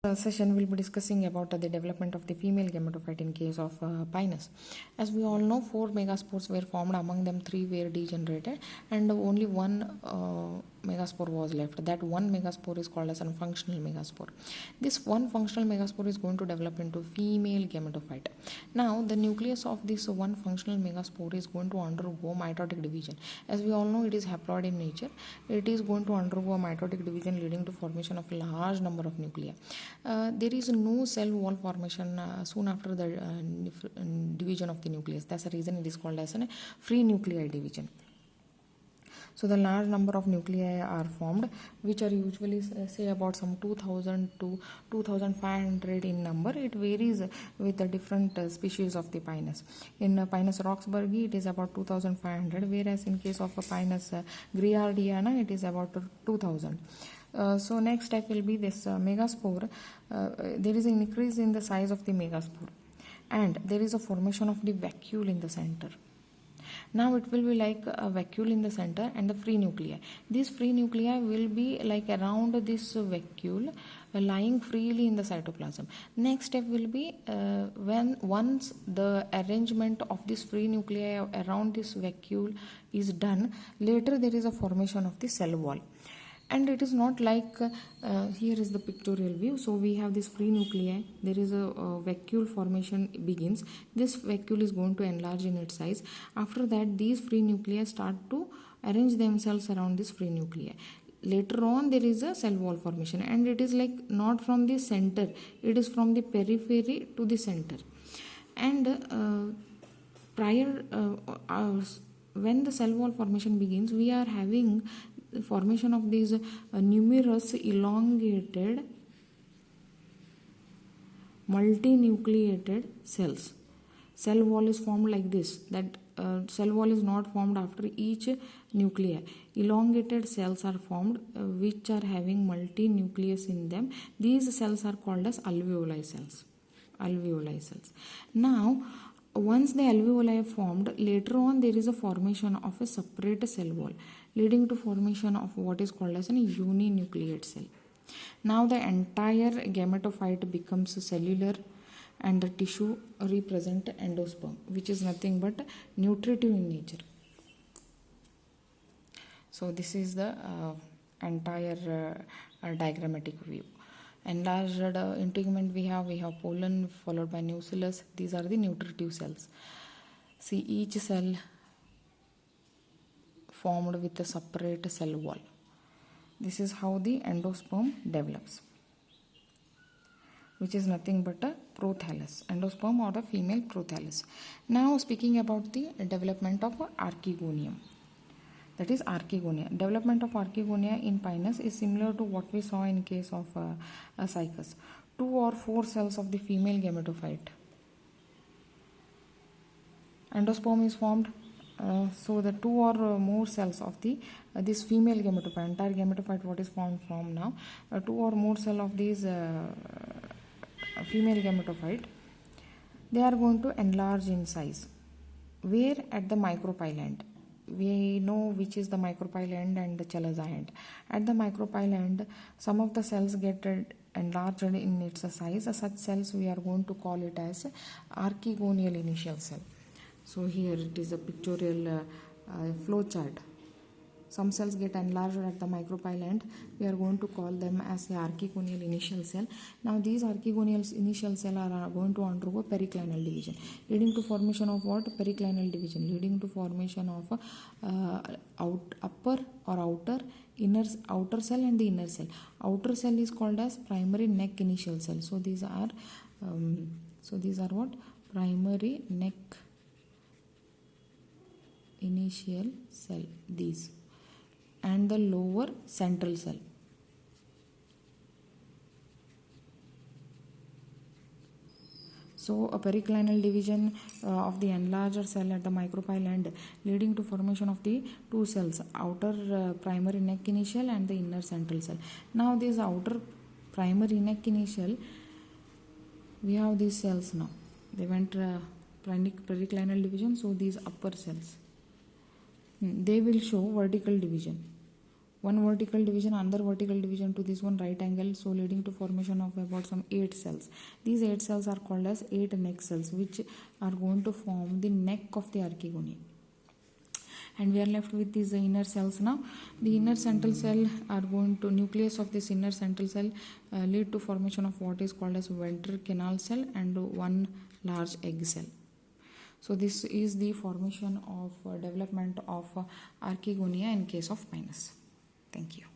Session will be discussing about the development of the female gametophyte in case of Pinus. As we all know, 4 megaspores were formed, among them 3 were degenerated, and only one megaspore was left. That one megaspore is called as a functional megaspore. This one functional megaspore is going to develop into female gametophyte. Now, the nucleus of this one functional megaspore is going to undergo mitotic division. As we all know, it is haploid in nature. It is going to undergo a mitotic division leading to formation of a large number of nuclei. There is no cell wall formation soon after the division of the nucleus. That's the reason it is called as a free nuclei division. So the large number of nuclei are formed, which are usually say about some 2000 to 2500 in number. It varies with the different species of the Pinus. In Pinus roxburghi, it is about 2500, whereas in case of Pinus griardiana, it is about 2000. So next step will be this megaspore. There is an increase in the size of the megaspore, and there is a formation of the vacuole in the center. Now it will be like a vacuole in the center and the free nuclei. These free nuclei will be like around this vacuole, lying freely in the cytoplasm. Next step will be once the arrangement of this free nuclei around this vacuole is done, later there is a formation of the cell wall. And it is not like here is the pictorial view. So we have this free nuclei. There is a vacuole formation begins. This vacuole is going to enlarge in its size. After that, these free nuclei start to arrange themselves around this free nuclei. Later on, there is a cell wall formation, and it is like not from the center. It is from the periphery to the center. And when the cell wall formation begins, we are having the formation of these numerous elongated multinucleated cells. Cell wall is formed like this. That cell wall is not formed after each nuclei. Elongated cells are formed which are having multinucleus in them. These cells are called as alveoli cells. Alveoli cells. Now, once the alveoli are formed, later on there is a formation of a separate cell wall, leading to formation of what is called as a uninucleate cell. Now the entire gametophyte becomes cellular, and the tissue represent endosperm, which is nothing but nutritive in nature. So this is the entire diagrammatic view. Enlarged integument we have pollen followed by nucellus. These are the nutritive cells. See, each cell formed with a separate cell wall. This is how the endosperm develops, which is nothing but a prothallus, endosperm or a female prothallus. Now speaking about the development of Archegonium. That is Archaegonia. Development of Archaegonia in Pinus is similar to what we saw in case of Cycas. 2 or 4 cells of the female gametophyte. Endosperm is formed. So the 2 or more cells of the this female gametophyte, entire gametophyte what is formed from now, 2 or more cells of these female gametophyte, they are going to enlarge in size. Where? At the micropyle end. We know which is the micropyle end and the chalaza end. At the micropyle end, some of the cells get enlarged in its size. Such cells we are going to call it as Archegonial initial cell. So here it is a pictorial flow chart. Some cells get enlarged at the micropyle end. We are going to call them as the Archegonial initial cell. Now these Archegonial initial cell are going to undergo periclinal division, leading to formation of what? Periclinal division, leading to formation of upper or outer cell and the inner cell. Outer cell is called as primary neck initial cell. So these are what? Primary neck initial cell, these, and the lower central cell. So a periclinal division of the enlarged cell at the micropyle end, leading to formation of the 2 cells, outer primary neck initial and the inner central cell. Now this outer primary neck initial, we have these cells now. They went periclinal division, so these upper cells, they will show vertical division. one vertical division, another vertical division to this one right angle, so leading to formation of about some 8 cells. These 8 cells are called as 8 neck cells, which are going to form the neck of the Archaegonia. And we are left with these inner cells now. The inner central cell are going to, nucleus of this inner central cell lead to formation of what is called as ventral canal cell and one large egg cell. So this is the formation of development of Archaegonia in case of Pinus. Thank you.